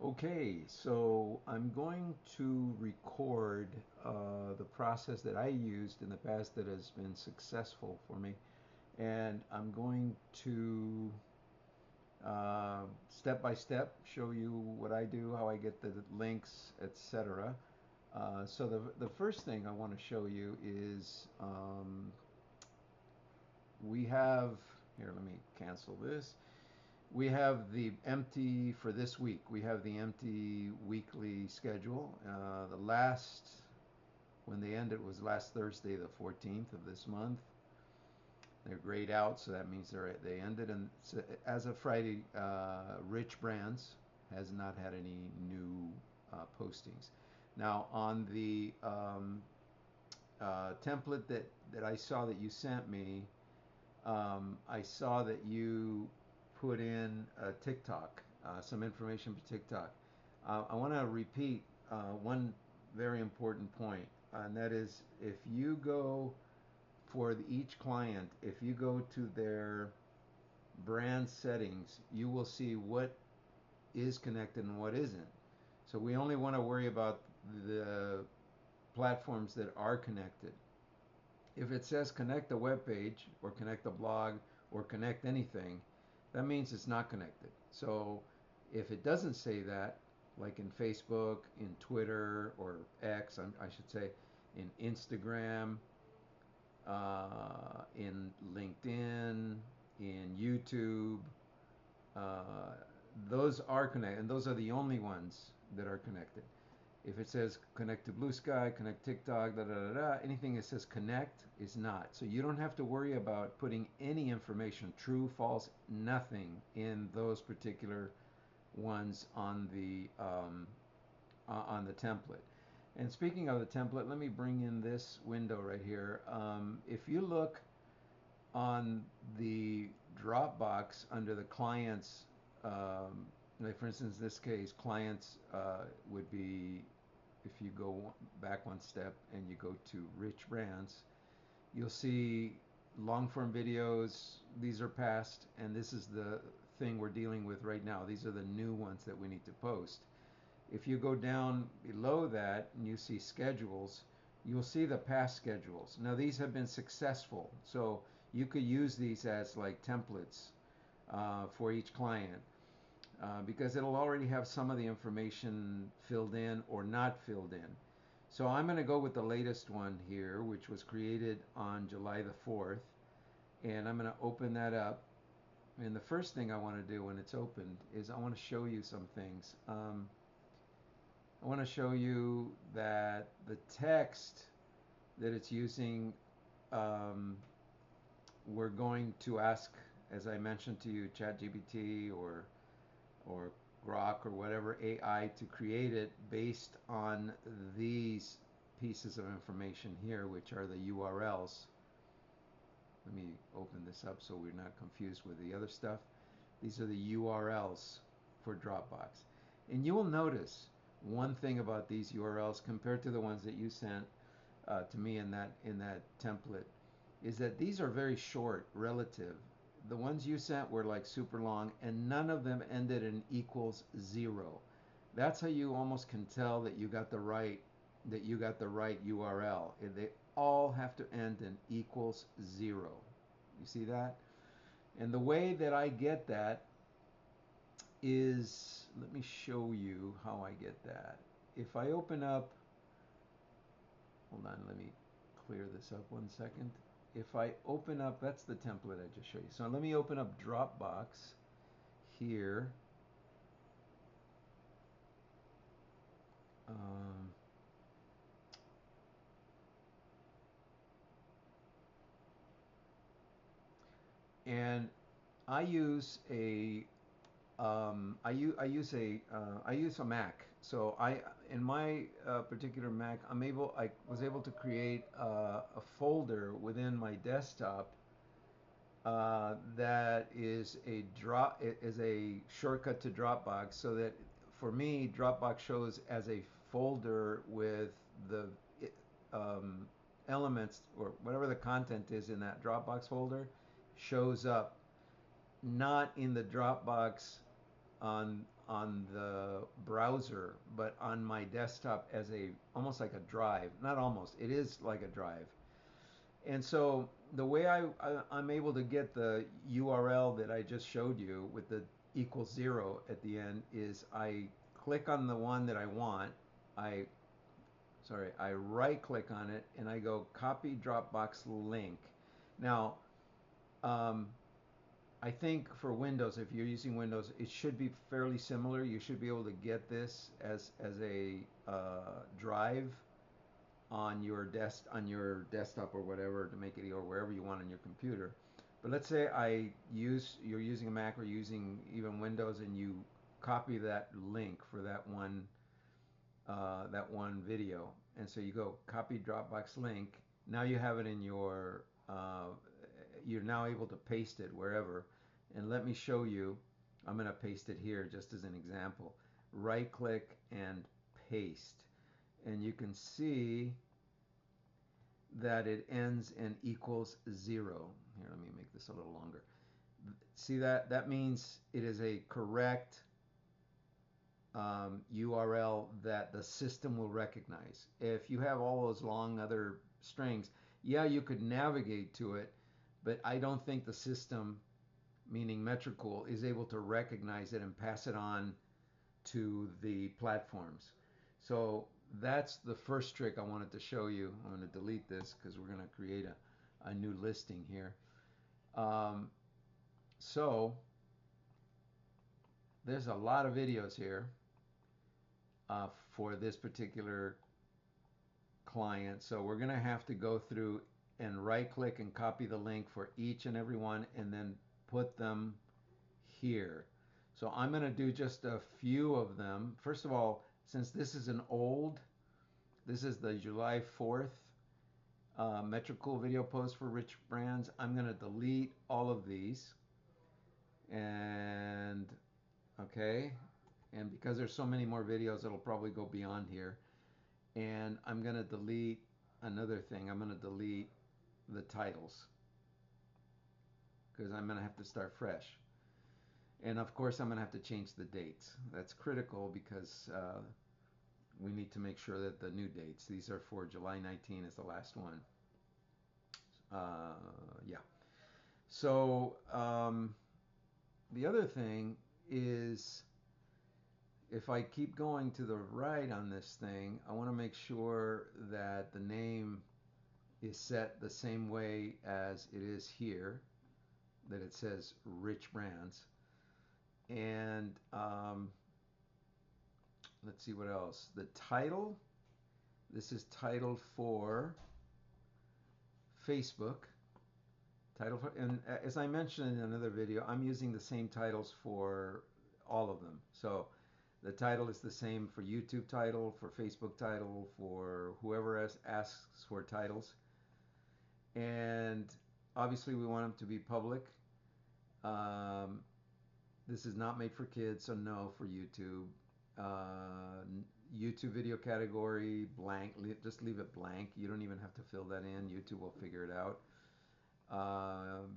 Okay, so I'm going to record the process that I used in the past that has been successful for me, and I'm going to step by step show you what I do, how I get the links, etc. So the first thing I want to show you is we have here. Let me cancel this. We have the empty for this week. We have the empty weekly schedule. The last, when they ended, was last Thursday, the 14th of this month. They're grayed out, so that means they ended. And so as of Friday, Rich Brands has not had any new postings. Now, on the template that I saw that you sent me, I saw that you put in TikTok, some information for TikTok. I want to repeat one very important point, and that is if you go for each client, if you go to their brand settings, you will see what is connected and what isn't. So we only want to worry about the platforms that are connected. If it says connect a web page or connect a blog or connect anything, that means it's not connected. So if it doesn't say that, like in Facebook, in Twitter, or X, I should say, in Instagram, in LinkedIn, in YouTube, uh, those are connected, and those are the only ones that are connected. If it says connect to Blue Sky, connect TikTok, da da da da, anything that says connect is not. So you don't have to worry about putting any information, true, false, nothing in those particular ones on the template. And speaking of the template, let me bring in this window right here. If you look on the Dropbox under the clients, like for instance, this case, clients would be, if you go back one step and you go to rich brands, you'll see long form videos. These are past, and this is the thing we're dealing with right now. These are the new ones that we need to post. If you go down below that and you see schedules, you'll see the past schedules. Now these have been successful, so you could use these as like templates for each client because it'll already have some of the information filled in or not filled in. So I'm going to go with the latest one here, which was created on July the 4th, and I'm going to open that up. And the first thing I want to do when it's opened is I want to show you some things. I want to show you that the text that it's using, um, we're going to ask, as I mentioned to you, ChatGPT or Grok or whatever AI to create it based on these pieces of information here, which are the URLs. Let me open this up so we're not confused with the other stuff. These are the URLs for Dropbox. And you will notice one thing about these URLs compared to the ones that you sent to me in that template is that these are very short relative. The ones you sent were like super long, and none of them ended in equals zero. That's how you almost can tell that you got the right URL. They all have to end in equals zero. You see that? And the way that I get that is, let me show you how I get that. If I open up, hold on, let me clear this up one second. If I open up, that's the template I just showed you. So let me open up Dropbox here. Um, and I use a I use a Mac. So I in my particular Mac, I was able to create a folder within my desktop that is a shortcut to Dropbox, so that for me Dropbox shows as a folder with the um, elements or whatever the content is in that Dropbox folder shows up not in the Dropbox on the browser, but on my desktop as a almost like a drive. Not almost, it is like a drive. And so the way I'm able to get the URL that I just showed you with the equals 0 at the end is I click on the one that I want. I I right click on it and I go copy Dropbox link. Now, um, I think for Windows, if you're using Windows, it should be fairly similar. You should be able to get this as a drive on your desktop or whatever to make it, or wherever you want on your computer. But let's say you're using a Mac or using even Windows, and you copy that link for that one video, and so you go copy Dropbox link. Now you have it in your you're now able to paste it wherever. And let me show you. I'm going to paste it here just as an example. Right click and paste, and you can see that it ends in equals 0. Here, let me make this a little longer. See that? That means it is a correct URL that the system will recognize. If you have all those long other strings, yeah, you could navigate to it, but I don't think the system, meaning Metricool, is able to recognize it and pass it on to the platforms. So that's the first trick I wanted to show you. I'm going to delete this because we're going to create a new listing here. So there's a lot of videos here for this particular client. So we're going to have to go through and right click and copy the link for each and every one and then put them here. So I'm going to do just a few of them. First of all, since this is this is the July 4th Metricool video post for rich brands, I'm going to delete all of these. And okay, and because there's so many more videos, it'll probably go beyond here. And I'm going to delete another thing. I'm going to delete the titles because I'm going to have to start fresh. And of course, I'm going to have to change the dates. That's critical because we need to make sure that the new dates, these are for July 19 is the last one. Yeah. So the other thing is, if I keep going to the right on this thing, I want to make sure that the name is set the same way as it is here, that it says Rich Brands. And let's see what else. The title, this is titled for Facebook. And as I mentioned in another video, I'm using the same titles for all of them. So the title is the same for YouTube title, for Facebook title, for whoever asks for titles. And obviously we want them to be public. This is not made for kids, so no for YouTube. YouTube video category, blank. Just leave it blank. You don't even have to fill that in. YouTube will figure it out.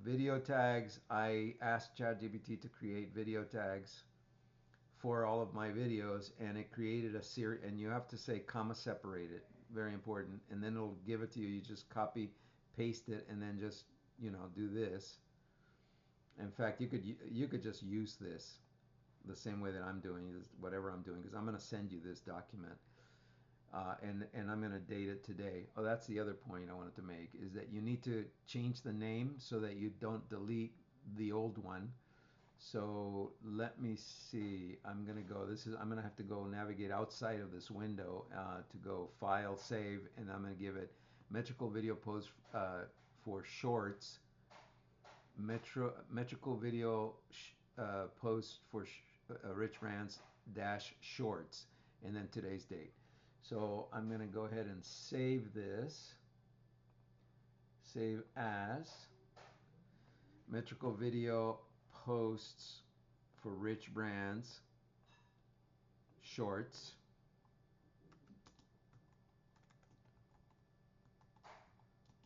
Video tags, I asked ChatGPT to create video tags for all of my videos, and it created a series, and you have to say comma separated, very important, and then it'll give it to you. You just copy, paste it, and then just, do this. In fact, you could just use this the same way that I'm doing, whatever I'm doing, because I'm going to send you this document. And I'm going to date it today. Oh, that's the other point I wanted to make, is that you need to change the name so that you don't delete the old one. So let me see. I'm going to have to go navigate outside of this window to go File, Save, and I'm going to give it Metricool Video Post for Shorts, Metricool Video Post for Rich Brands dash Shorts, and then today's date. So I'm going to go ahead and save this. Save as Metricool Video Posts for Rich Brands Shorts.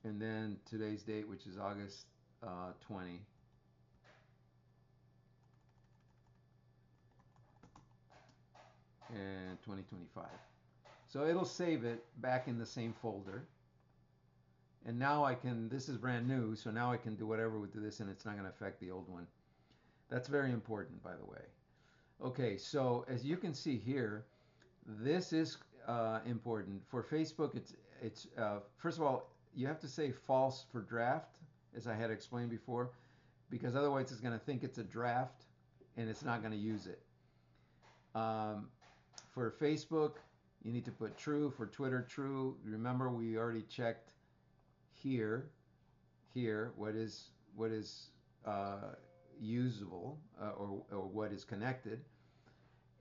And then today's date, which is August 20. and 2025. So it'll save it back in the same folder. And now I can, this is brand new, so now I can do whatever with this and it's not going to affect the old one. That's very important, by the way. Okay, so as you can see here, this is important. For Facebook, it's first of all, you have to say false for draft, as I had explained before, because otherwise it's going to think it's a draft and it's not going to use it. For Facebook, you need to put true. For Twitter, true. Remember, we already checked here what is usable or what is connected.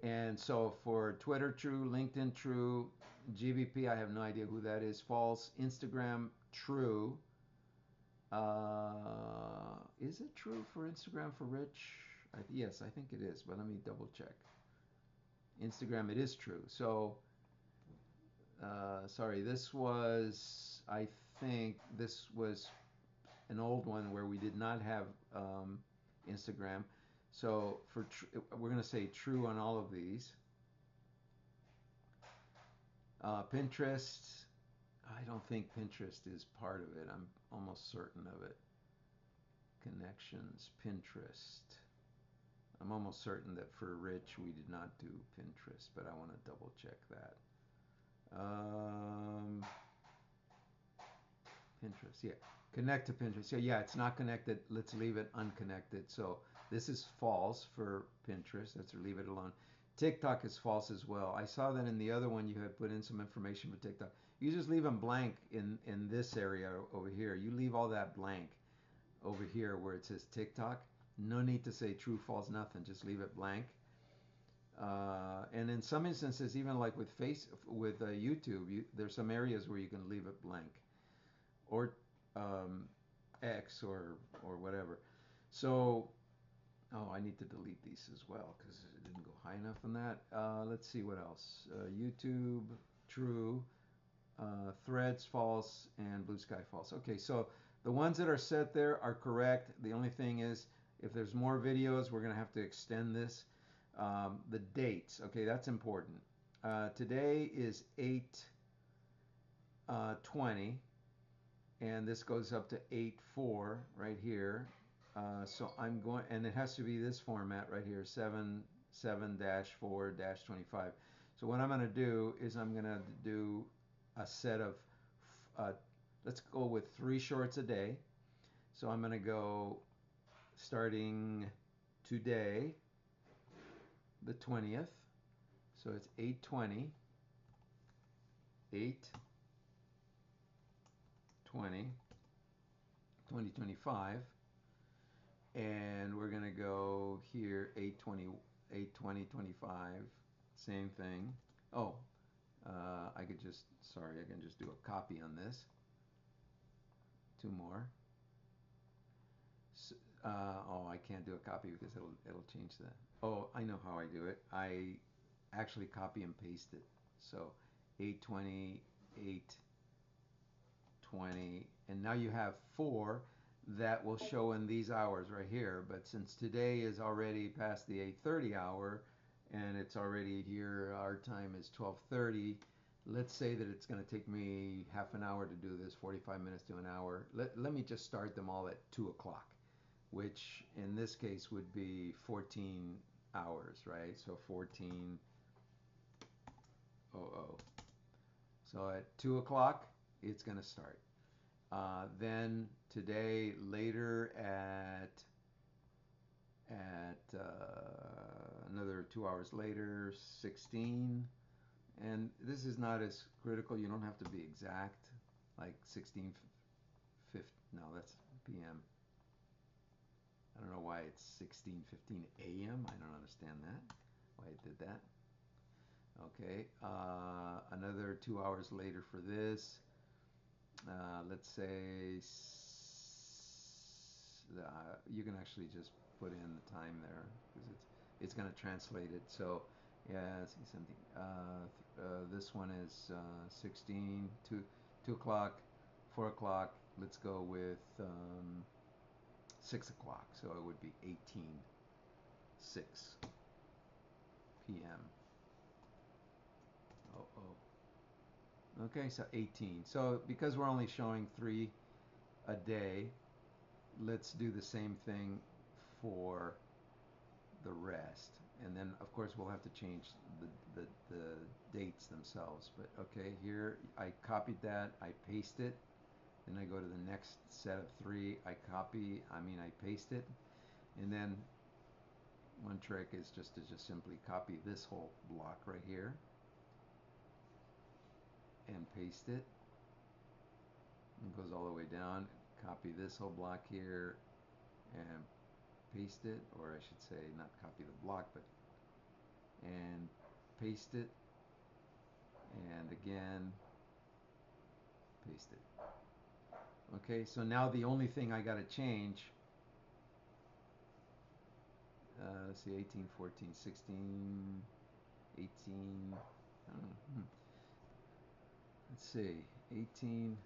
And so for Twitter, true. LinkedIn, true. GBP, I have no idea who that is. False. Instagram, true. Is it true for Instagram for Rich? Yes, I think it is, but let me double check. Instagram, it is true. So, sorry, this was, I think this was an old one where we did not have Instagram. So we're going to say true on all of these. Pinterest, I don't think Pinterest is part of it. I'm almost certain of it. Connections, Pinterest. I'm almost certain that for Rich we did not do Pinterest, but I want to double check that. Pinterest, yeah. Connect to Pinterest. So yeah, it's not connected. Let's leave it unconnected. So this is false for Pinterest. Let's leave it alone. TikTok is false as well. I saw that in the other one you had put in some information for TikTok. You just leave them blank in this area over here. You leave all that blank over here where it says TikTok. No need to say true, false, nothing. Just leave it blank. And in some instances, even like with YouTube, there's some areas where you can leave it blank, or X or whatever. So, oh, I need to delete these as well because it didn't go high enough on that. Let's see what else. YouTube, true. Threads, false, and Blue Sky, false. Okay, so the ones that are set there are correct. The only thing is, if there's more videos, we're going to have to extend this. The dates, okay, that's important. Today is 8/20, and this goes up to 8/4 right here. So I'm going, and it has to be this format right here, 7/4-25. So what I'm going to do is I'm going to do a set of, let's go with 3 shorts a day. So I'm going to go starting today, the 20th. So it's 8/20, 8/20/2025, and we're gonna go here 8/20/25, same thing. Oh, I can just do a copy on this. 2 more. Oh, I can't do a copy because it'll change that. Oh, I know how I do it. I actually copy and paste it. So 8/20, 8/20, and now you have 4 that will show in these hours right here. But since today is already past the 8:30 hour, and it's already here, our time is 12:30. Let's say that it's going to take me half an hour to do this, 45 minutes to an hour. Let me just start them all at 2 o'clock, which in this case would be 14 hours, right? So 14:00. So at 2 o'clock, it's going to start. Then today, later at another 2 hours later, 16. And this is not as critical. You don't have to be exact, like 16:50. No, that's p.m. I don't know why it's 16:15 a.m. I don't understand that, why it did that. Okay, another 2 hours later for this. Let's say you can actually just put in the time there because it's going to translate it. So yeah, see something. This one is 16, 2 o'clock, 4 o'clock. Let's go with 6 o'clock. So it would be 18:06 p.m. Okay, so 18. So because we're only showing 3 a day, let's do the same thing for the rest. And then of course we'll have to change the dates themselves. But okay, here I copied that, I paste it, then I go to the next set of 3, I paste it, and then one trick is just to simply copy this whole block right here and paste it. It goes all the way down. Copy this whole block here and paste it, or I should say not copy the block, but and paste it, and again paste it. Okay, so now the only thing I got to change, let's see, 18, 14, 16, 18, I don't know, let's see, 18,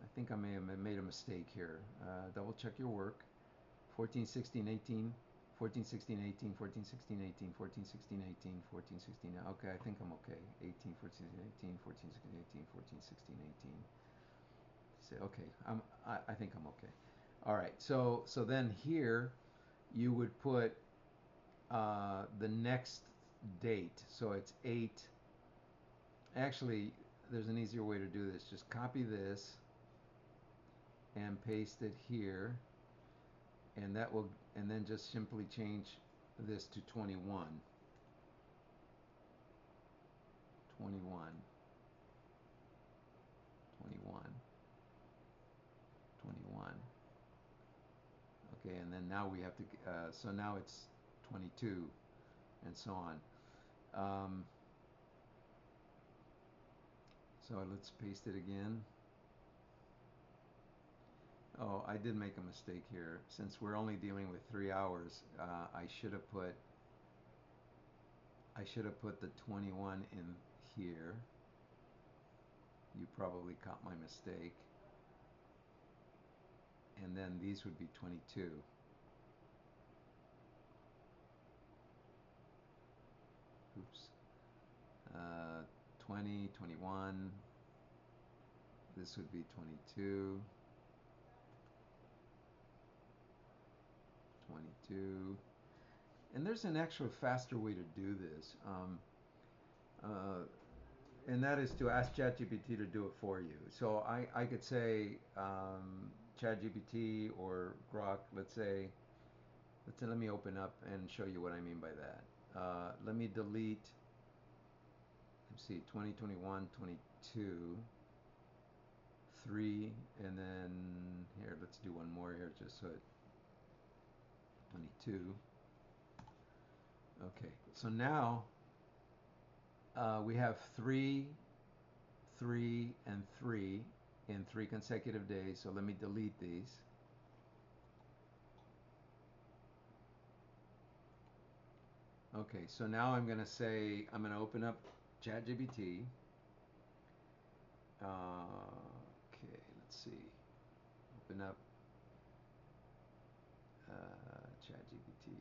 I think I may have made a mistake here. Double check your work. 14, 16, 18, 14, 16, 18, 14, 16, 18, 14, 16, 18, 14, 16. Okay, I think I'm okay. 18, 14, 18, 14, 16, 18, 14, 16, 18. Say, okay, I think I'm okay. All right, so then here you would put the next date. So it's 8. Actually, there's an easier way to do this. Just copy this and paste it here, and that will, and then just simply change this to 21. 21. 21. 21. Okay, and then now we have to, so now it's 22, and so on. So let's paste it again. Oh, I did make a mistake here. Since we're only dealing with 3 hours, I should have put the 21 in here. You probably caught my mistake. And then these would be 22. Oops. 20, 21. This would be 22. 22. And there's an actual faster way to do this. And that is to ask ChatGPT to do it for you. So I could say, ChatGPT or Grok, let's say, let me open up and show you what I mean by that. Let me delete, let's see, 2021, 22, 3, and then here, let's do one more here just so it, 22. Okay, so now we have 3, 3, and 3 in 3 consecutive days. So let me delete these. Okay, so now I'm going to say, I'm going to open up ChatGPT. Okay, let's see. Open up ChatGPT.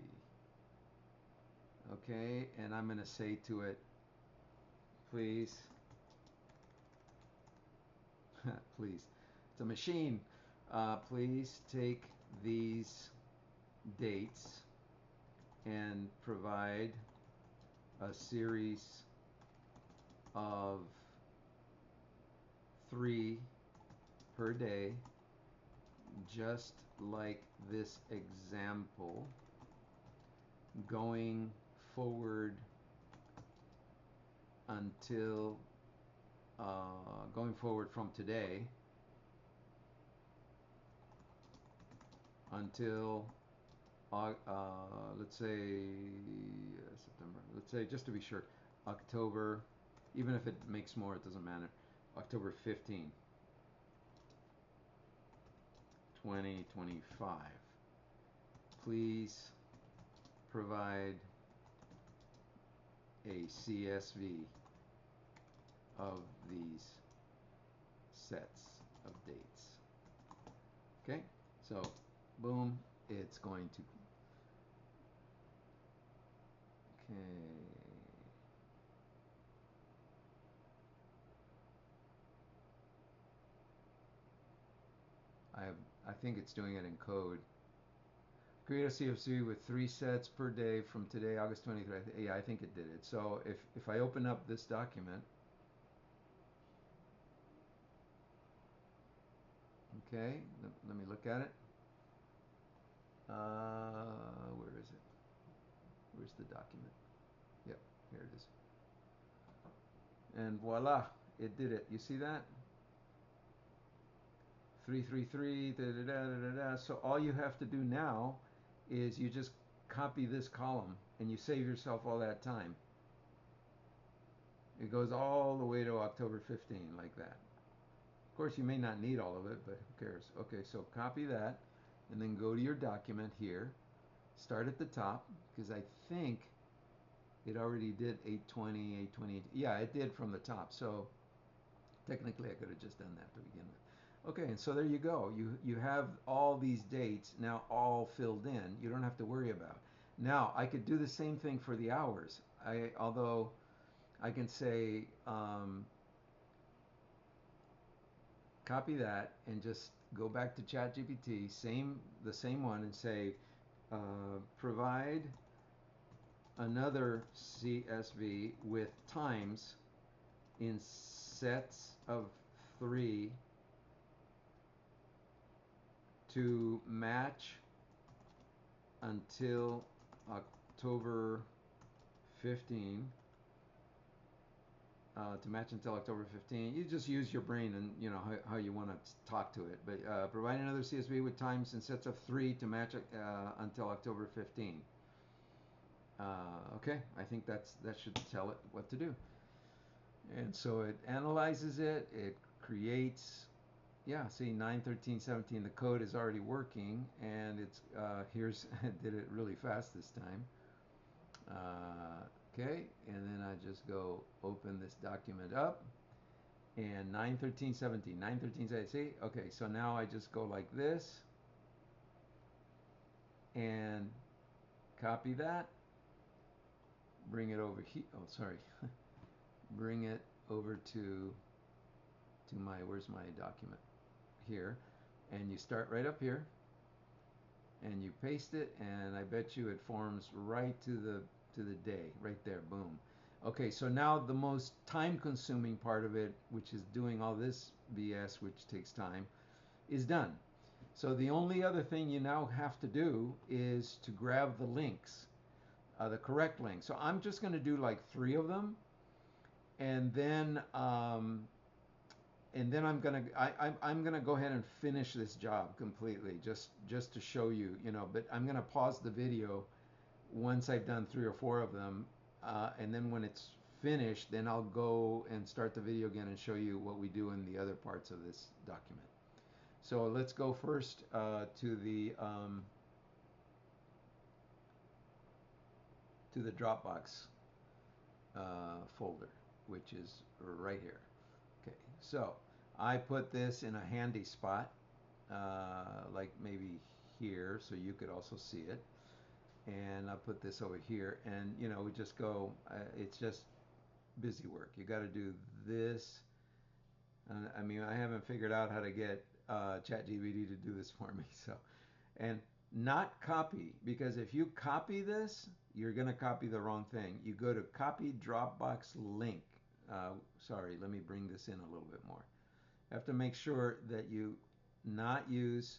Okay, and I'm going to say to it, please, please, it's a machine. Please take these dates and provide a series of 3 per day, just like this example, going forward until going forward from today until let's say September, let's say, just to be sure, October, even if it makes more, it doesn't matter, October 15, 2025. Please provide a CSV of these sets of dates. Okay, so boom, it's going to, okay, I think it's doing it in code. Create a CFC with 3 sets per day from today, August 23rd. Yeah, I think it did it. So if I open up this document, okay, let me look at it. Where is it? Where's the document? Yep, here it is. And voila, it did it. You see that? 333, da da da da da da. So all you have to do now is you just copy this column and you save yourself all that time. It goes all the way to October 15, like that. Of course, you may not need all of it, but who cares? Okay, so copy that and then go to your document here. Start at the top because I think it already did 820, 820. Yeah, it did from the top. So technically, I could have just done that to begin with. Okay, and so there you go. You have all these dates now all filled in. You don't have to worry about. Now I could do the same thing for the hours. Although I can say copy that and just go back to ChatGPT, the same one, and say provide another CSV with times in sets of 3 to match until October 15. To match until October 15. You just use your brain and you know how you want to talk to it. But provide another CSV with times in sets of 3 to match until October 15. Okay, I think that should tell it what to do. And so it analyzes it. It creates. Yeah, see 9, 13, 17. The code is already working, and it's here's did it really fast this time. Okay, and then I just go open this document up, and 9, 13, 17, 9, 13, 17, see? Okay, so now I just go like this, and copy that, bring it over here, oh sorry, bring it over to my, where's my document? Here, and you start right up here, and you paste it, and I bet you it forms right to the day, right there, boom. Okay, so now the most time-consuming part of it, which is doing all this BS, which takes time, is done. So the only other thing you now have to do is to grab the links, the correct links. So I'm just going to do like 3 of them, and then I'm gonna go ahead and finish this job completely, just to show you, you know. But I'm gonna pause the video once I've done 3 or 4 of them, and then when it's finished, then I'll go and start the video again and show you what we do in the other parts of this document. So let's go first to the Dropbox folder, which is right here. Okay, so I put this in a handy spot, like maybe here, so you could also see it. And I'll put this over here, and you know, we just go, it's just busy work. You got to do this. I mean, I haven't figured out how to get ChatGPT to do this for me, so. And not copy, because if you copy this, you're going to copy the wrong thing. You go to copy Dropbox link. Sorry, let me bring this in a little bit more. You have to make sure that you not use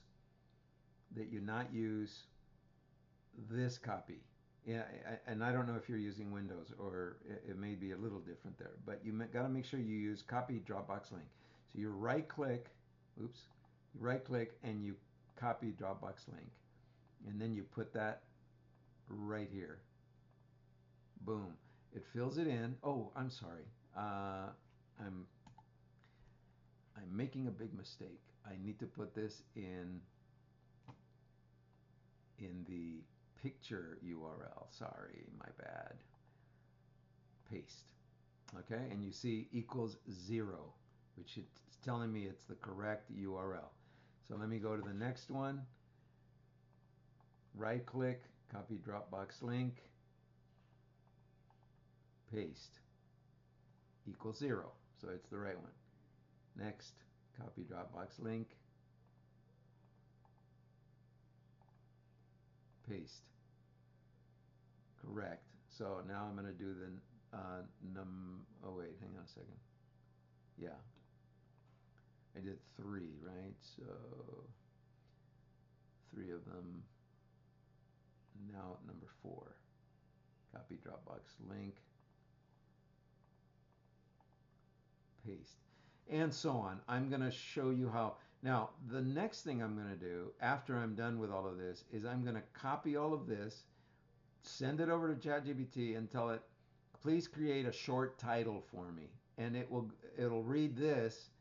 this copy. Yeah, and I don't know if you're using Windows, or it may be a little different there, but you got to make sure you use copy Dropbox link. So you right click, and you copy Dropbox link, and then you put that right here. Boom. It fills it in. Oh, I'm sorry. I'm making a big mistake. I need to put this in the picture URL. Sorry, my bad. Paste. Okay, and you see equals 0, which is telling me it's the correct URL. So let me go to the next one. Right click, copy Dropbox link, paste. Equals 0, so it's the right one. Next, copy Dropbox link, paste. Correct. So now I'm going to do the oh wait, hang on a second. Yeah, I did 3, right? So 3 of them. Now number 4. Copy Dropbox link, paste, and so on. I'm going to show you how. Now, the next thing I'm going to do after I'm done with all of this is I'm going to copy all of this, send it over to ChatGPT and tell it, please create a short title for me. And it'll read this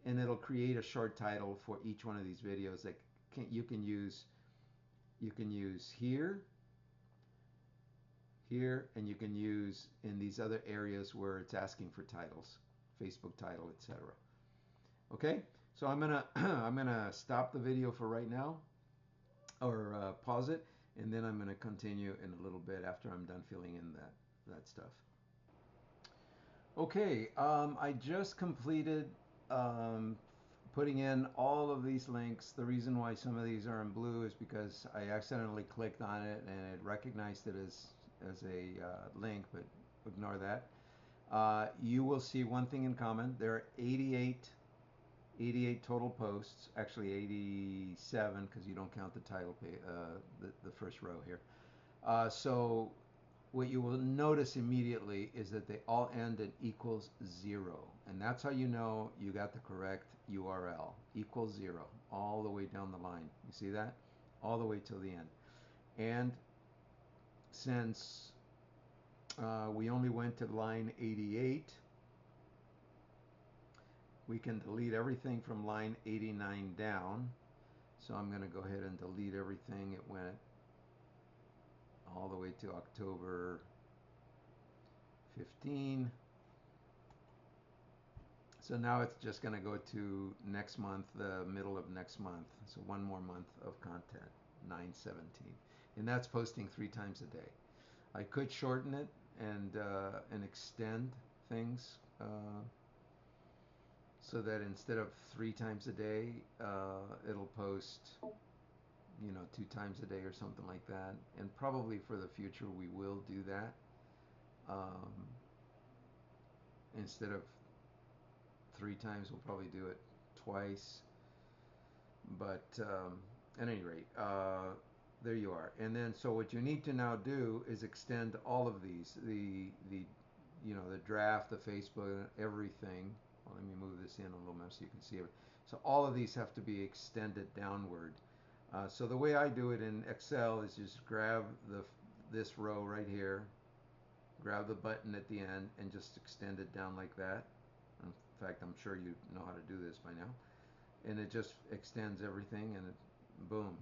and it'll create a short title for each one of these videos that you can use here, and you can use in these other areas where it's asking for titles, Facebook title, etc. Okay, so I'm gonna I'm gonna stop the video for right now, or pause it, and then I'm gonna continue in a little bit after I'm done filling in that stuff. Okay, I just completed putting in all of these links. The reason why some of these are in blue is because I accidentally clicked on it and it recognized it as a link, but ignore that. You will see one thing in common. There are 88 total posts, actually 87 because you don't count the title page, the first row here. So what you will notice immediately is that they all end at equals 0. And that's how you know you got the correct URL. Equals 0, all the way down the line. You see that? All the way till the end. And since we only went to line 88, we can delete everything from line 89 down. So I'm going to go ahead and delete everything. It went all the way to October 15. So now it's just going to go to next month, the middle of next month. So one more month of content, 9/17. And that's posting 3 times a day. I could shorten it and extend things so that instead of 3 times a day, it'll post, 2 times a day or something like that. And probably for the future, we will do that. Instead of 3 times, we'll probably do it twice. But at any rate, there you are. And then, so what you need to now do is extend all of these, the draft, the Facebook, everything. Well, let me move this in a little more so you can see it. So all of these have to be extended downward. So the way I do it in Excel is just grab this row right here, grab the button at the end, and just extend it down like that. In fact, I'm sure you know how to do this by now. And it just extends everything, and boom,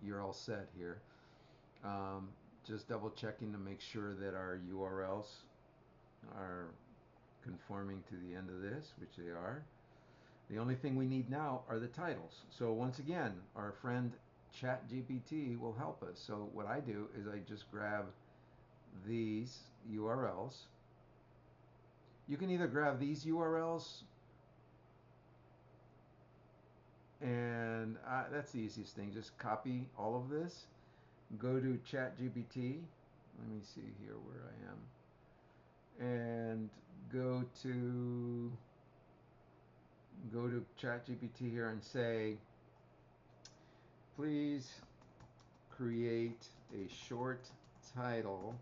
you're all set here. Just double checking to make sure that our URLs are conforming to the end of this, which they are. The only thing we need now are the titles. So once again, our friend ChatGPT will help us. So what I do is I just grab these URLs. You can either grab these URLs, and that's the easiest thing. Just copy all of this, go to ChatGPT. Let me see here where I am, and go to ChatGPT here and say, please create a short title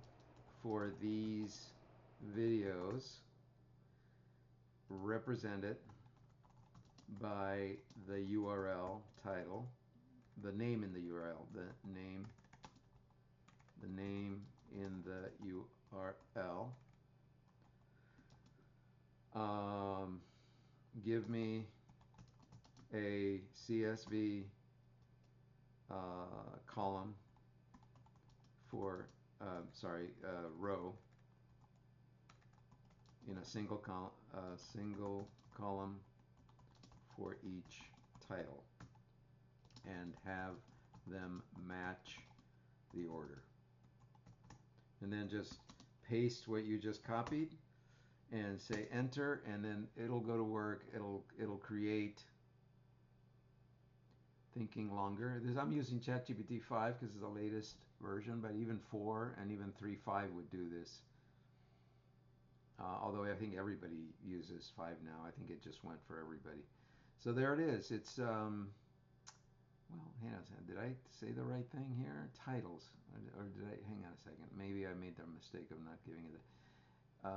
for these videos represented by the URL title, the name in the URL, the name in the URL. Give me a CSV column for row in a single column for each title, and have them match the order. And then just paste what you just copied and say enter, and then it'll go to work. It'll create thinking longer. I'm using ChatGPT 5 because it's the latest version, but even 4 and even 3.5 would do this. Although I think everybody uses 5 now. I think it just went for everybody. So there it is. It's, well, hang on a second. Did I say the right thing here? Titles. Or did I, hang on a second. Maybe I made the mistake of not giving it a,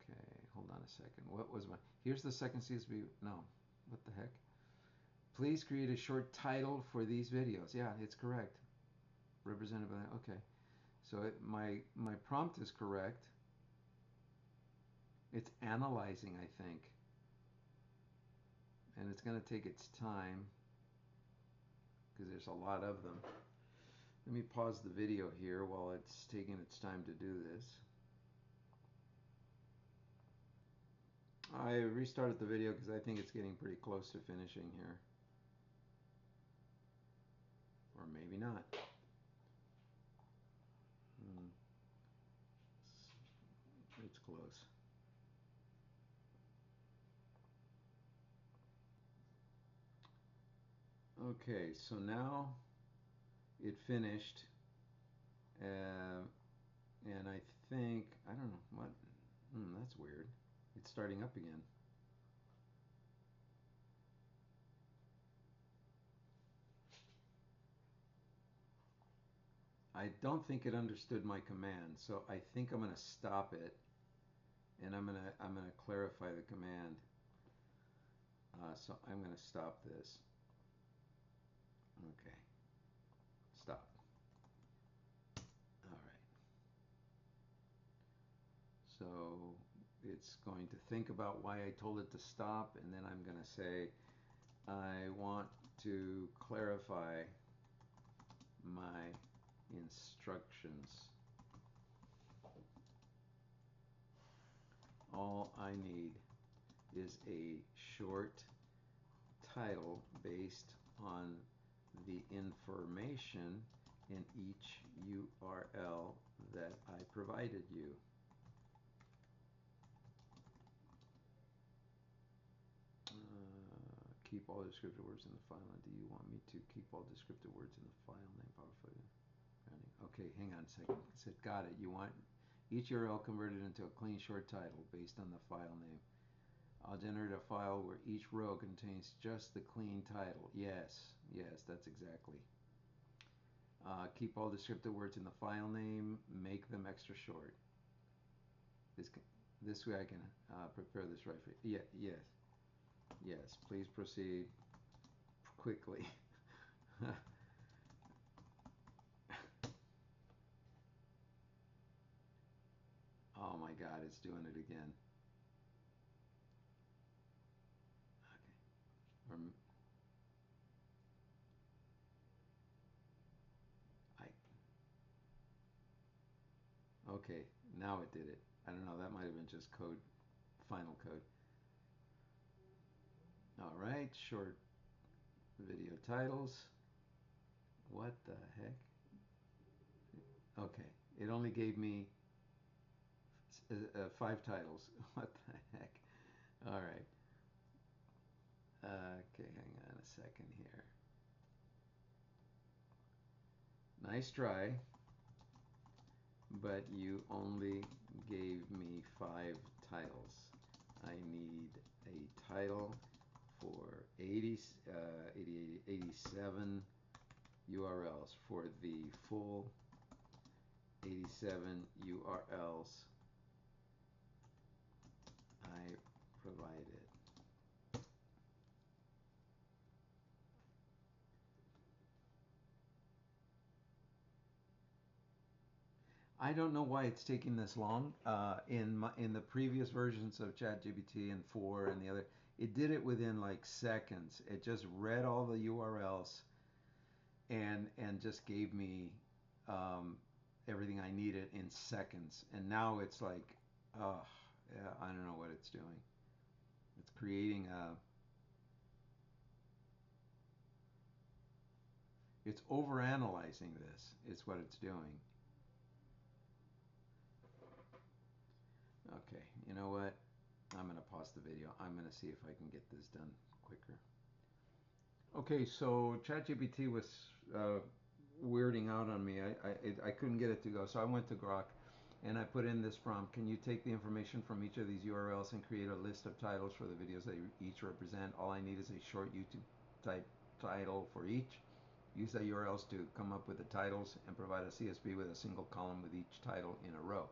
okay, hold on a second. What was my, here's the second CSV, no, what the heck? Please create a short title for these videos. Yeah, it's correct. Represented by, okay. So my prompt is correct. It's analyzing, I think. And it's going to take its time because there's a lot of them. Let me pause the video here while it's taking its time to do this. I restarted the video because I think it's getting pretty close to finishing here. Or maybe not. It's close. Okay, so now it finished, and I think, I don't know what, that's weird. It's starting up again. I don't think it understood my command, so I think I'm going to stop it, and I'm going to clarify the command. So I'm going to stop this. Okay, stop. All right. So it's going to think about why I told it to stop, and then I'm going to say, I want to clarify my instructions. All I need is a short title based on the information in each URL that I provided you. Keep all descriptive words in the file. Do you want me to keep all descriptive words in the file name? PowerPoint. Okay, hang on a second. I said, got it. You want each URL converted into a clean short title based on the file name. I'll generate a file where each row contains just the clean title. Yes, that's exactly. Keep all descriptive words in the file name. Make them extra short. This way I can prepare this right for you. Yeah, yes. Please proceed quickly. Oh my God, it's doing it again. Okay. Okay, now it did it. I don't know, that might have been just code, final code. All right, short video titles. What the heck? Okay, it only gave me 5 titles. What the heck? All right. Okay, hang on a second here. Nice try, but you only gave me 5 titles. I need a title for 87 URLs for the full 87 URLs I provided. I don't know why it's taking this long. In the previous versions of ChatGPT and 4 and the other, it did it within like seconds. It just read all the URLs and just gave me everything I needed in seconds. And now it's like, I don't know what it's doing. It's creating a, it's overanalyzing this. Is what it's doing. Okay, you know what? I'm going to pause the video. I'm going to see if I can get this done quicker. Okay, so ChatGPT was weirding out on me. I couldn't get it to go, so I went to Grok and I put in this prompt. Can you take the information from each of these URLs and create a list of titles for the videos that each represent? All I need is a short YouTube type title for each. Use the URLs to come up with the titles and provide a CSV with a single column with each title in a row.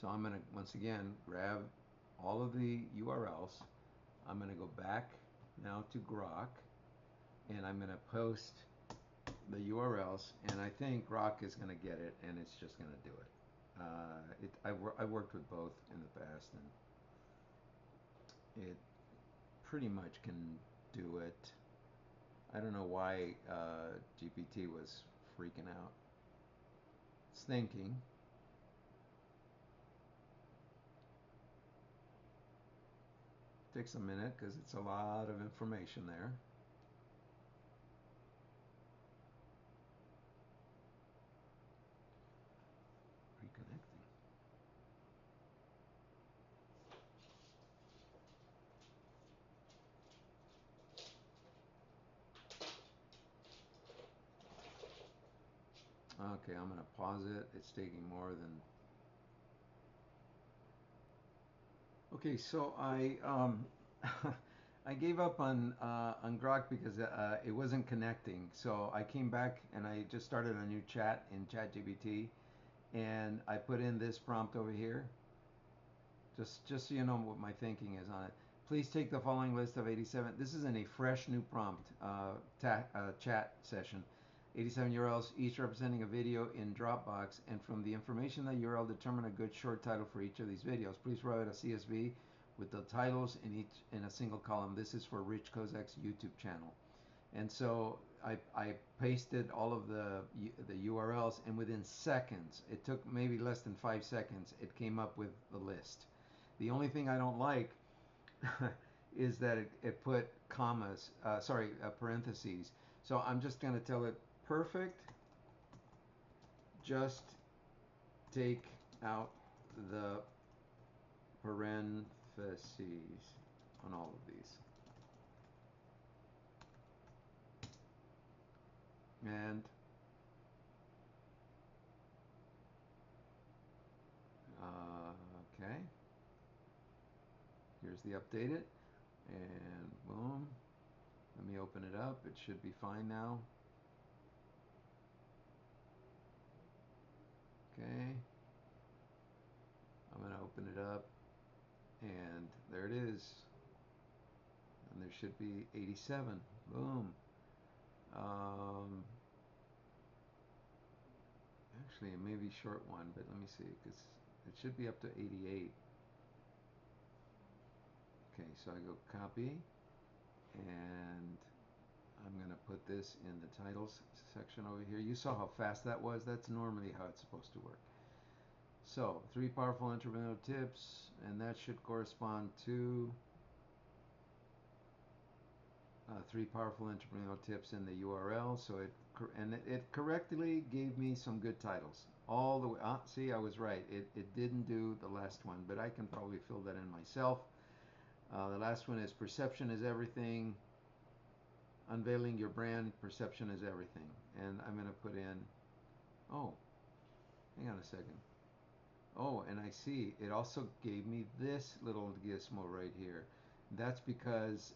So I'm going to once again grab all of the URLs. I'm going to go back now to Grok and I'm going to post the URLs, and I think Grok is going to get it and it's just going to do it. I worked with both in the past and it pretty much can do it. I don't know why GPT was freaking out. It's thinking. Takes a minute because it's a lot of information there. Reconnecting. Okay, I'm going to pause it. It's taking more than... Okay, so I I gave up on Grok because it wasn't connecting. So I came back and I just started a new chat in ChatGPT, and I put in this prompt over here. Just so you know what my thinking is on it. Please take the following list of 87. This is in a fresh new prompt chat session. 87 URLs, each representing a video in Dropbox, and from the information that URL, determine a good short title for each of these videos. Please provide a CSV with the titles in a single column. This is for Rich Kozak's YouTube channel. And so I pasted all of the URLs, and within seconds, it took maybe less than 5 seconds, it came up with the list. The only thing I don't like is that it put commas, parentheses. So I'm just going to tell it, perfect, just take out the parentheses on all of these. And okay, here's the updated, and boom, let me open it up. It should be fine now. Okay, I'm gonna open it up, and there it is, and there should be 87. Boom. Actually, it may be short one, but let me see, because it should be up to 88. Okay, so I go copy, and I'm going to put this in the titles section over here. You saw how fast that was. That's normally how it's supposed to work. So 3 powerful entrepreneurial tips, and that should correspond to 3 powerful entrepreneurial tips in the URL. So it correctly gave me some good titles all the way. See, I was right. It didn't do the last one, but I can probably fill that in myself. The last one is perception is everything. Unveiling your brand, perception is everything. And I'm going to put in, oh, hang on a second. Oh, and I see it also gave me this little gizmo right here. That's because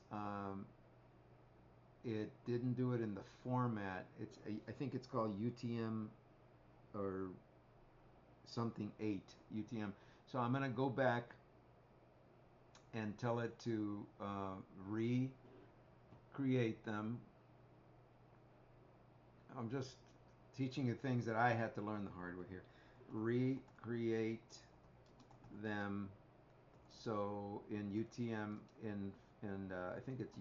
it didn't do it in the format. I think it's called UTM or something 8 UTM. So I'm going to go back and tell it to recreate them. I'm just teaching you things that I had to learn the hard way here. Recreate them so in UTM I think it's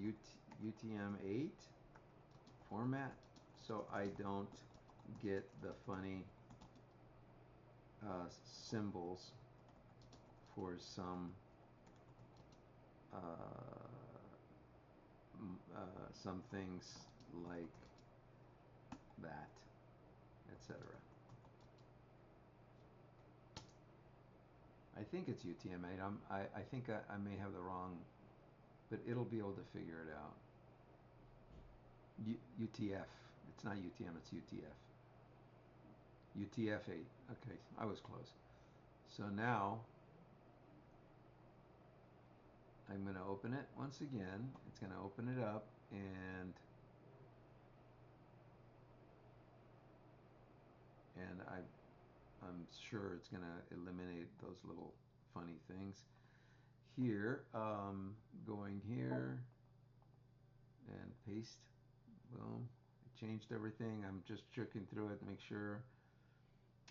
UTM-8 format, so I don't get the funny symbols for some things like that, etc. I think it's UTM-8. I think I may have the wrong, but it'll be able to figure it out. UTF. It's not UTM, it's UTF. UTF-8. Okay, I was close. So now I'm going to open it once again. It's going to open it up, and I'm sure it's going to eliminate those little funny things. Here, going here and paste. Boom. It changed everything. I'm just checking through it to make sure.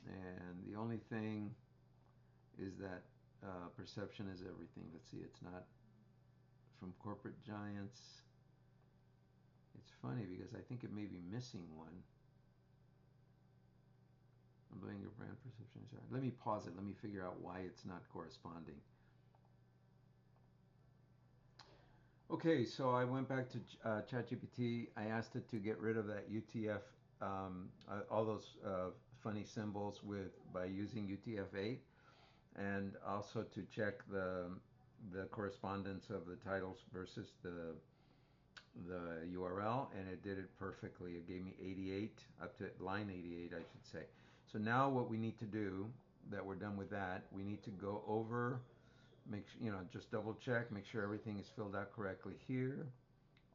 And the only thing is that perception is everything. Let's see, it's not from corporate giants. It's funny because I think it may be missing one. I'm blaming your brand perception. Let me pause it. Let me figure out why it's not corresponding. Okay, so I went back to ChatGPT. I asked it to get rid of that UTF, all those funny symbols by using UTF-8, and also to check the correspondence of the titles versus the URL, and it did it perfectly. It gave me 88 up to line 88, I should say. So now what we need to do, that we're done with that, we need to go over, just double check, make sure everything is filled out correctly here.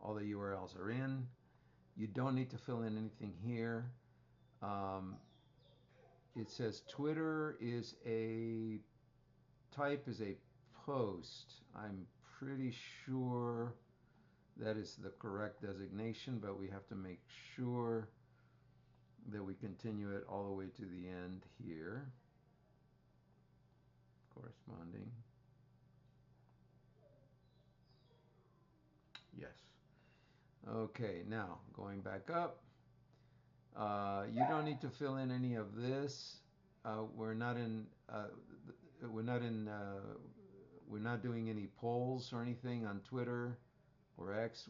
All the URLs are in. You don't need to fill in anything here. It says Twitter is a post. I'm pretty sure that is the correct designation, but we have to make sure that we continue it all the way to the end here. Corresponding. Yes. Okay, now going back up. You don't need to fill in any of this. We're not doing any polls or anything on Twitter or X.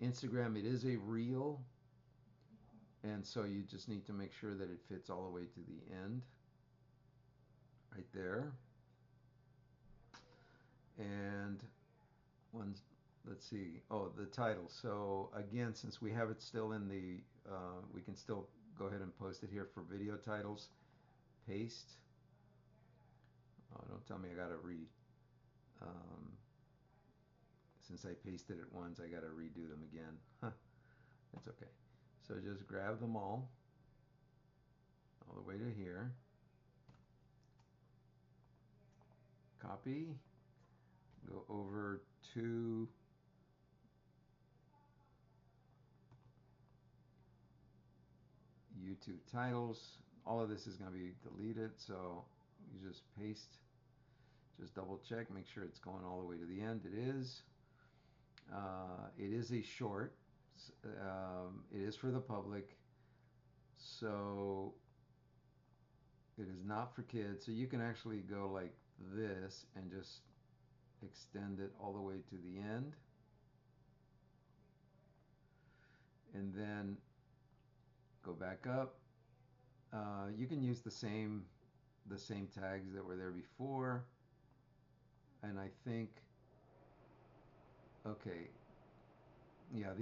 Instagram, it is a reel, and so you just need to make sure that it fits all the way to the end, right there. And let's see. Oh, the title. So again, since we have it still in the, we can still go ahead and post it here for video titles. Paste. Oh, don't tell me I gotta since I pasted it once, I gotta redo them again. Huh. That's okay. So just grab them all the way to here. Copy. Go over to YouTube titles. All of this is going to be deleted, so you just paste. Just double check, make sure it's going all the way to the end. It is. It is a short. It is for the public, so it is not for kids. So you can actually go like this and just extend it all the way to the end, and then go back up. You can use the same tags that were there before, and I think, okay, yeah,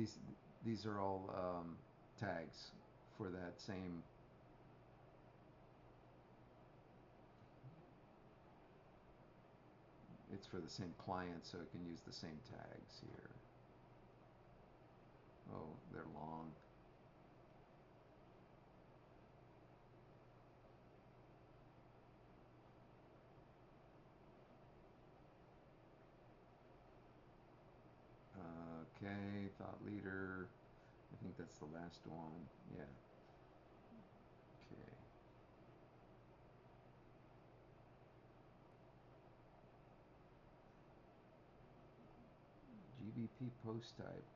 these are all tags for that same. It's for the same client, so it can use the same tags here. Oh, they're long. Okay, thought leader. I think that's the last one. Yeah. Okay. GBP post type.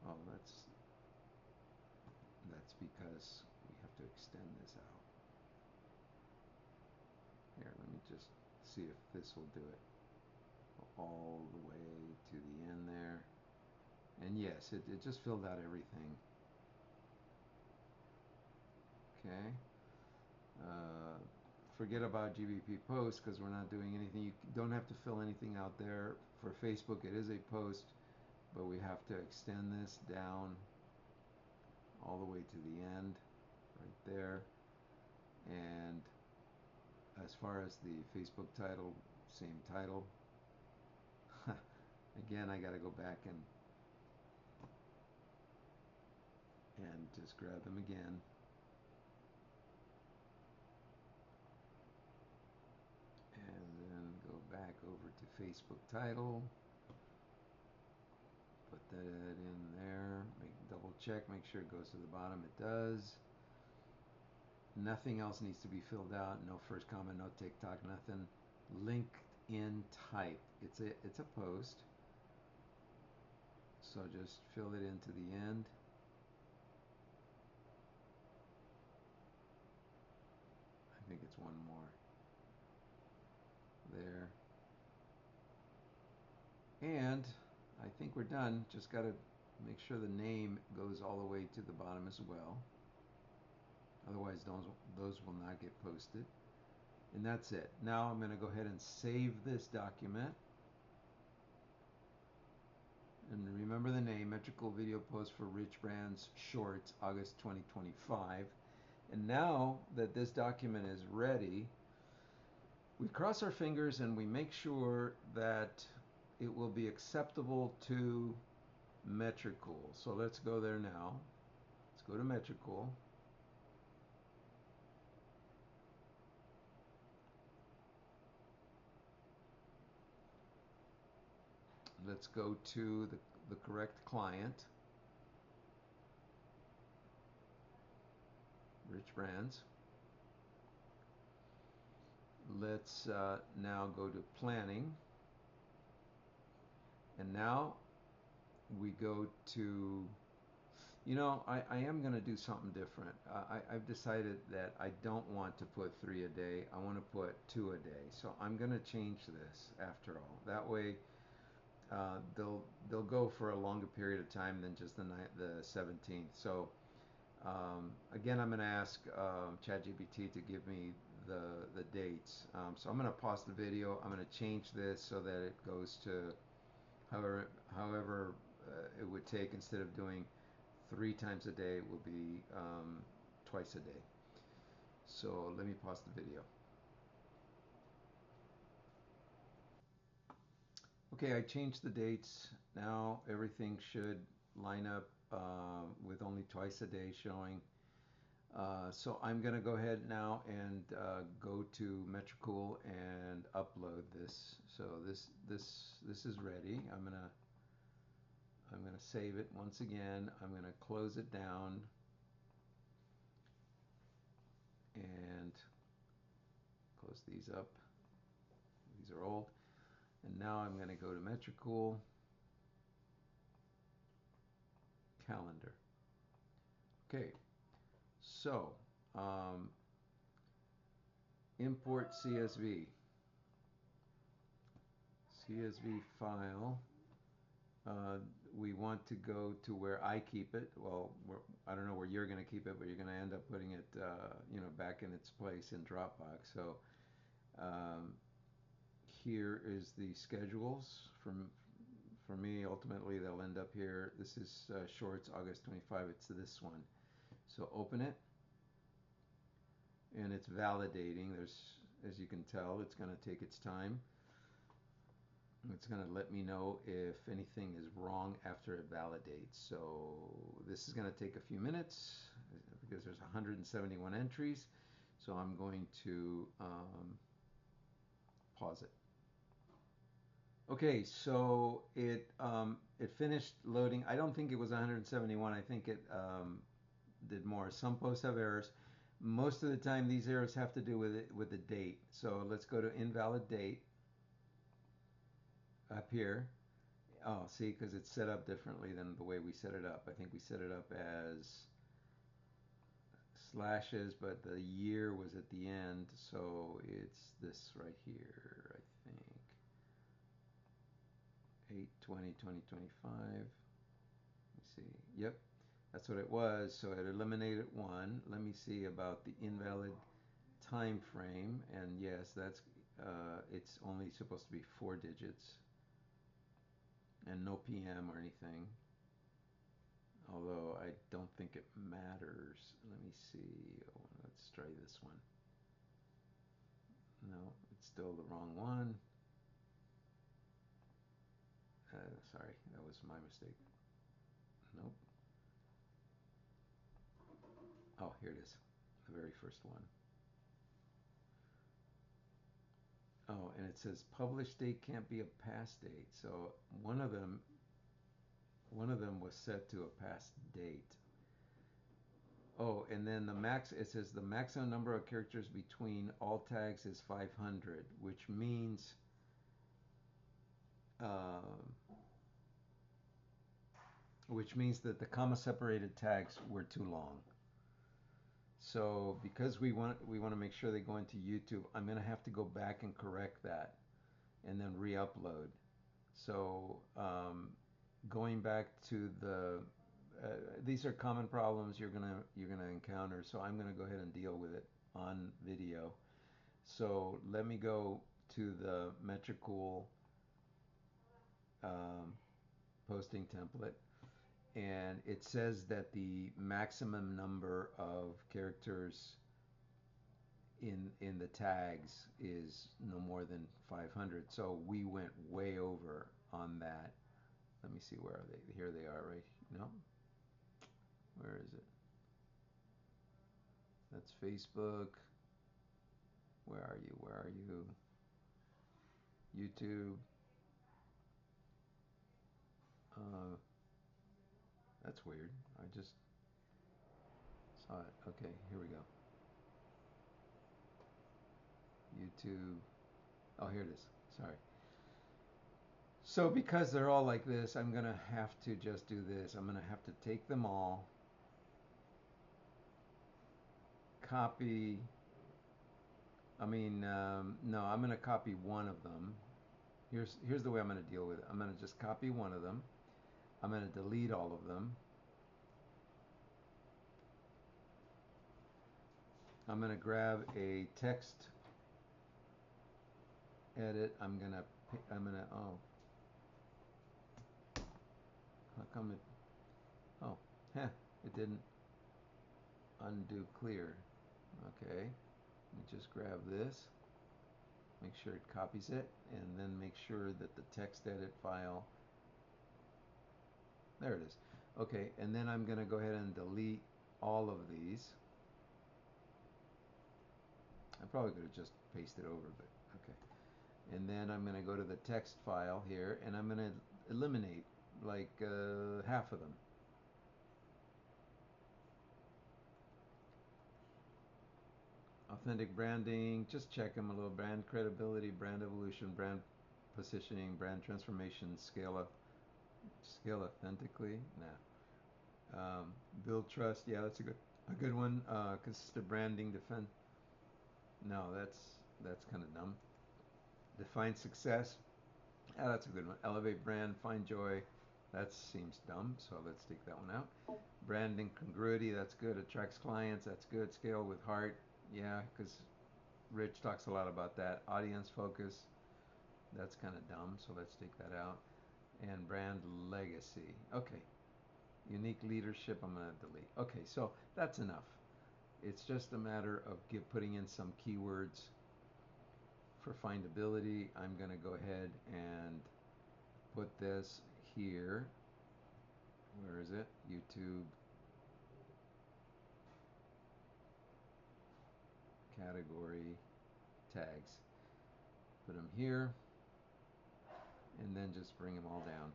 Oh, that's because we have to extend this out. Here, let me just see if this will do it. All the way to the end there. And yes, it just filled out everything. Okay. forget about GBP post because we're not doing anything. You don't have to fill anything out there. For Facebook, it is a post, but we have to extend this down all the way to the end, right there. And as far as the Facebook title, same title. Again, I got to go back and just grab them again. And then go back over to Facebook title. Put that in there. Double check, make sure it goes to the bottom. It does. Nothing else needs to be filled out. No first comment, no TikTok, nothing. LinkedIn type. It's a post. So just fill it into the end. I think it's one more. There. And I think we're done. Just got to make sure the name goes all the way to the bottom as well. Otherwise, those will not get posted. And that's it. Now I'm going to go ahead and save this document. And remember the name, Metricool Video Post for Rich Brands Shorts, August 2025. And now that this document is ready, we cross our fingers and we make sure that it will be acceptable to Metricool. So let's go there now. Let's go to Metricool. Let's go to the correct client, Rich Brands. Let's now go to planning. And now we go to, I am going to do something different. I've decided that I don't want to put 3 a day. I want to put 2 a day. So I'm going to change this after all. That way they'll go for a longer period of time than just the 17th. So again, I'm going to ask ChatGPT to give me the dates. So I'm going to pause the video. I'm going to change this so that it goes to however it would take. Instead of doing 3 times a day, it will be twice a day. So let me pause the video. Okay, I changed the dates. Now everything should line up with only twice a day showing. So I'm going to go ahead now and go to Metricool and upload this. So this is ready. I'm gonna save it once again. I'm gonna close it down and close these up. These are old. And now I'm going to go to Metricool calendar. Okay, so import CSV file. We want to go to where I keep it. Well, I don't know where you're going to keep it, but you're going to end up putting it, back in its place in Dropbox. So here is the schedules for me. Ultimately, they'll end up here. This is Shorts, August 25. It's this one. So open it, and it's validating. As you can tell, it's going to take its time. It's going to let me know if anything is wrong after it validates. So this is going to take a few minutes because there's 171 entries. So I'm going to pause it. Okay, so it finished loading. I don't think it was 171. I think it did more. Some posts have errors. Most of the time, these errors have to do with the date. So let's go to invalid date up here. Oh, see, because it's set up differently than the way we set it up. I think we set it up as slashes, but the year was at the end. So it's this right here, I think. 8/20/2025. Let me see. Yep, that's what it was. So it eliminated one. Let me see about the invalid time frame, and yes, that's it's only supposed to be 4 digits and no PM or anything. Although I don't think it matters. Let me see. Oh, let's try this one. No, it's still the wrong one. Sorry, that was my mistake. Nope. Oh, here it is. The very first one. Oh, and it says published date can't be a past date. So one of them was set to a past date. Oh, and then it says the maximum number of characters between all tags is 500, uh, which means that the comma separated tags were too long. So because we want to make sure they go into YouTube, I'm going to have to go back and correct that and then re-upload. So going back to these are common problems you're gonna encounter. So I'm gonna go ahead and deal with it on video. So let me go to the Metricool um, posting template, and it says that the maximum number of characters in the tags is no more than 500. So we went way over on that. Let me see, where are they? Here they are, right? No, where is it? That's Facebook. Where are you? Where are you? YouTube. Uh, that's weird. I just saw it. Okay, here we go. YouTube. Oh, here it is. Sorry. So because they're all like this, I'm gonna have to just do this. I'm gonna have to take them all, copy. No, I'm gonna copy one of them. Here's the way I'm gonna deal with it. I'm gonna just copy one of them. I'm gonna delete all of them. I'm gonna grab a text edit. Oh, how come it, oh, heh, it didn't undo clear. Okay, let me just grab this, make sure it copies it, and then make sure that the text edit file, there it is. Okay, and then I'm gonna go ahead and delete all of these. I probably could have just pasted over, but okay. And then I'm gonna go to the text file here, and I'm gonna eliminate like half of them. Authentic branding, just check them a little. Brand credibility, brand evolution, brand positioning, brand transformation, scale authentically. Nah. Build trust. Yeah, that's a good one. Consistent branding, defend. No, that's kind of dumb. Define success. Yeah, that's a good one. Elevate brand, find joy. That seems dumb, so let's take that one out. Branding congruity, that's good. Attracts clients, that's good. Scale with heart, yeah, because Rich talks a lot about that. Audience focus, that's kind of dumb, so let's take that out. And brand legacy, okay. Unique leadership, I'm going to delete. Okay, so that's enough. It's just a matter of putting in some keywords for findability. I'm going to go ahead and put this here. Where is it? YouTube category tags. Put them here, and then just bring them all down.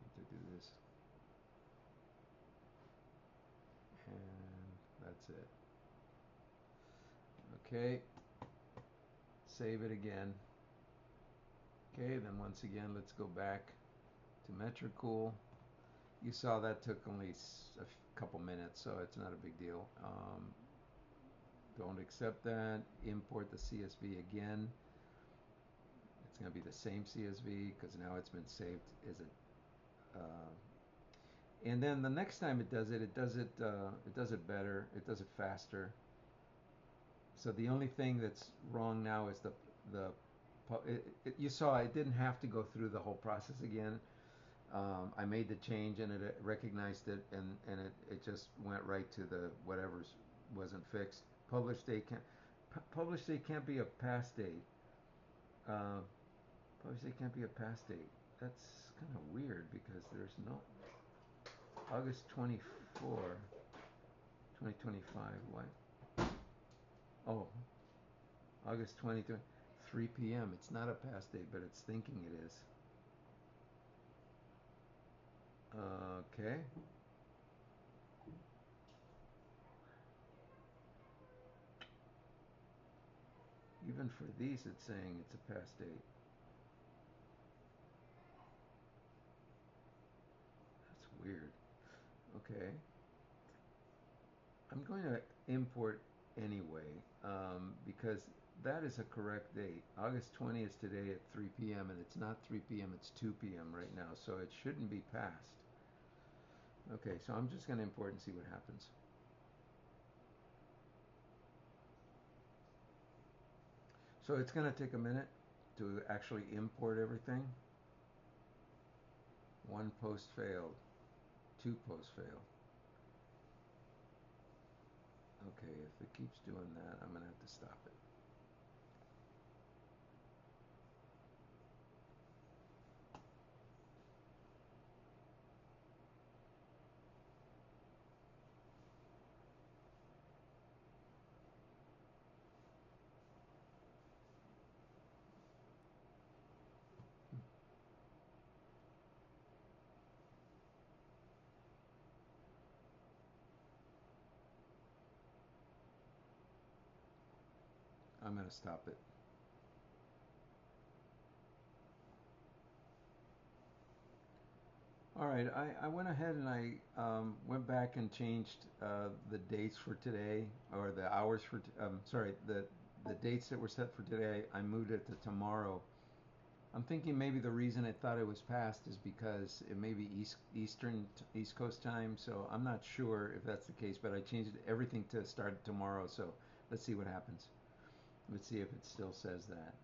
Need to do this, and that's it. Okay, save it again. Okay, then once again, let's go back to Metricool. You saw that took only a couple minutes, so it's not a big deal. Don't accept that. Import the CSV again. It's going to be the same CSV because now it's been saved as a And then the next time it does it better. It does it faster. So the only thing that's wrong now is the you saw I didn't have to go through the whole process again. I made the change and it recognized it, and it just went right to the whatever wasn't fixed. Published date can't be a past date. Uh, Published date can't be a past date. That's kind of weird because there's no August 24, 2025. What? Oh, August 23, 3 p.m. It's not a past date, but it's thinking it is. Okay. Even for these, it's saying it's a past date. That's weird. Okay. I'm going to import anyway because that is a correct date. August 20th is today at 3 p.m. and it's not 3 p.m. It's 2 p.m. right now, so it shouldn't be passed. Okay, so I'm just going to import and see what happens. So it's going to take a minute to actually import everything. One post failed. Two posts failed. Okay, if it keeps doing that, I'm going to have to stop it. I'm going to stop it. All right, I went ahead and I went back and changed the dates for today, or the hours for, sorry, the dates that were set for today. I moved it to tomorrow. I'm thinking maybe the reason I thought it was passed is because it may be East Coast time, so I'm not sure if that's the case, but I changed everything to start tomorrow, so let's see what happens. Let's see if it still says that.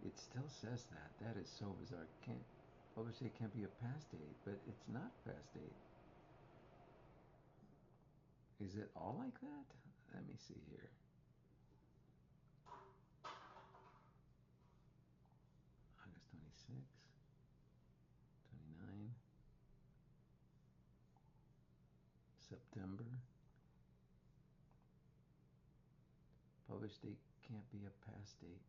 It still says that. That is so bizarre. Can't Publish date can't be a past date, but it's not past date. Is it all like that? Let me see here. August 26, 29, September. Published date can't be a past date.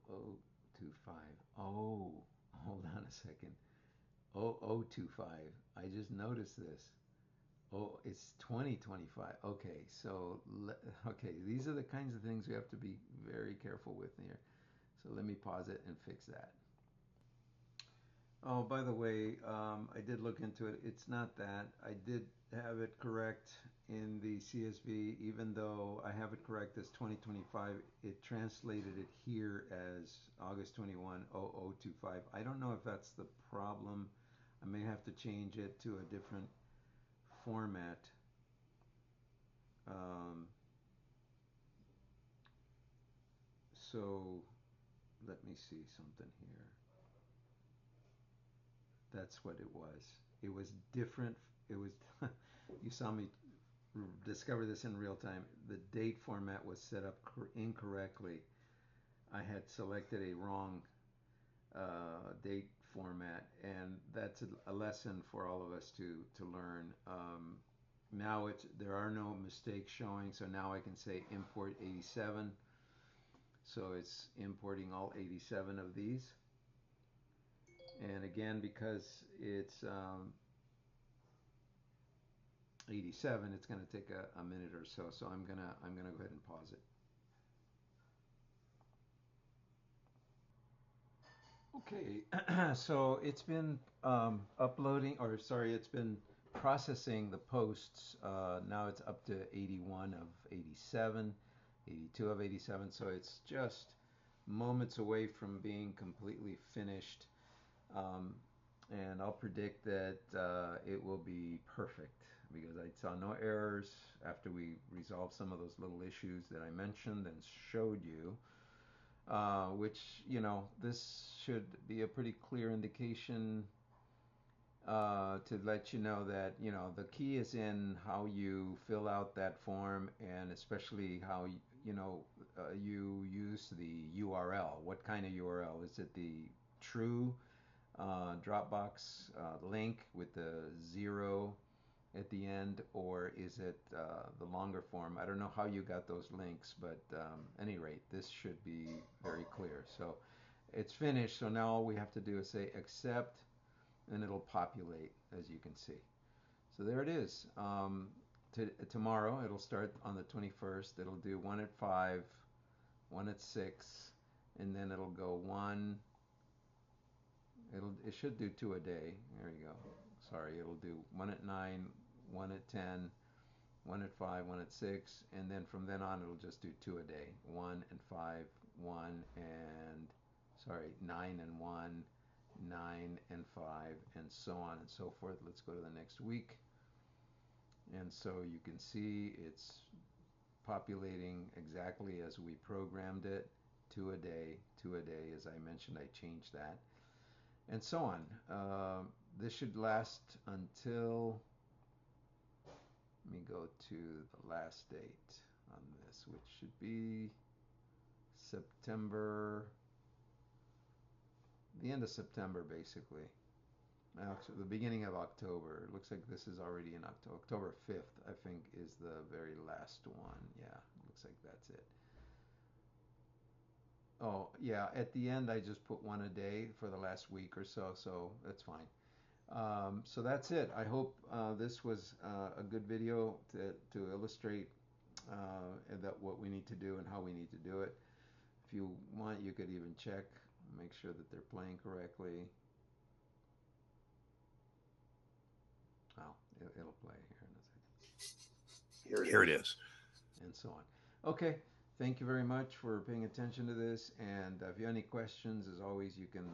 0025. Oh, hold on a second. 0025. I just noticed this. Oh, it's 2025. Okay, so okay, these are the kinds of things we have to be very careful with here. So let me pause it and fix that. Oh, by the way, I did look into it. It's not that. I did have it correct in the CSV, even though I have it correct as 2025. It translated it here as August 21, 0025. I don't know if that's the problem. I may have to change it to a different format. Um, so let me see something here. That's what it was. It was different. It was, you saw me discover this in real time. The date format was set up incorrectly. I had selected a wrong date format, and that's a lesson for all of us to learn. Now there are no mistakes showing, so now I can say import 87. So it's importing all 87 of these. And again, because it's 87, it's going to take a minute or so. So I'm gonna go ahead and pause it. Okay, so it's been uploading, or sorry, it's been processing the posts. Now it's up to 81 of 87, 82 of 87. So it's just moments away from being completely finished. Um, and I'll predict that it will be perfect because I saw no errors after we resolved some of those little issues that I mentioned and showed you. Which, this should be a pretty clear indication to let you know that, the key is in how you fill out that form, and especially how, you use the URL. What kind of URL? Is it the true Dropbox link with the 0 at the end, or is it the longer form? I don't know how you got those links, but at any rate, this should be very clear. So it's finished, so now all we have to do is say accept, and it'll populate, as you can see. So there it is. Tomorrow, it'll start on the 21st. It'll do one at 5, one at 6, and then it'll go one. It should do 2 a day. There you go. Sorry, it'll do one at 9, one at 10, one at 5, one at 6, and then from then on it'll just do 2 a day. 1 and 5, 1 and, sorry, 9 and 1, 9 and 5, and so on and so forth. Let's go to the next week. And so you can see it's populating exactly as we programmed it. 2 a day, 2 a day. As I mentioned, I changed that. And so on. This should last until, let me go to the last date on this, which should be September, the end of September, basically. Actually, the beginning of October. It looks like this is already in October. October 5th, I think, is the very last one. Yeah, looks like that's it. Oh, yeah, at the end I just put 1 a day for the last week or so, so that's fine. So that's it. I hope this was a good video to illustrate that what we need to do and how we need to do it. If you want, you could even check, make sure that they're playing correctly. Oh, it'll play here in a second. Here it is. And so on. Okay, thank you very much for paying attention to this. And if you have any questions, as always, you can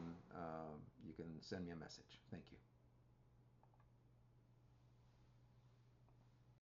send me a message. Thank you.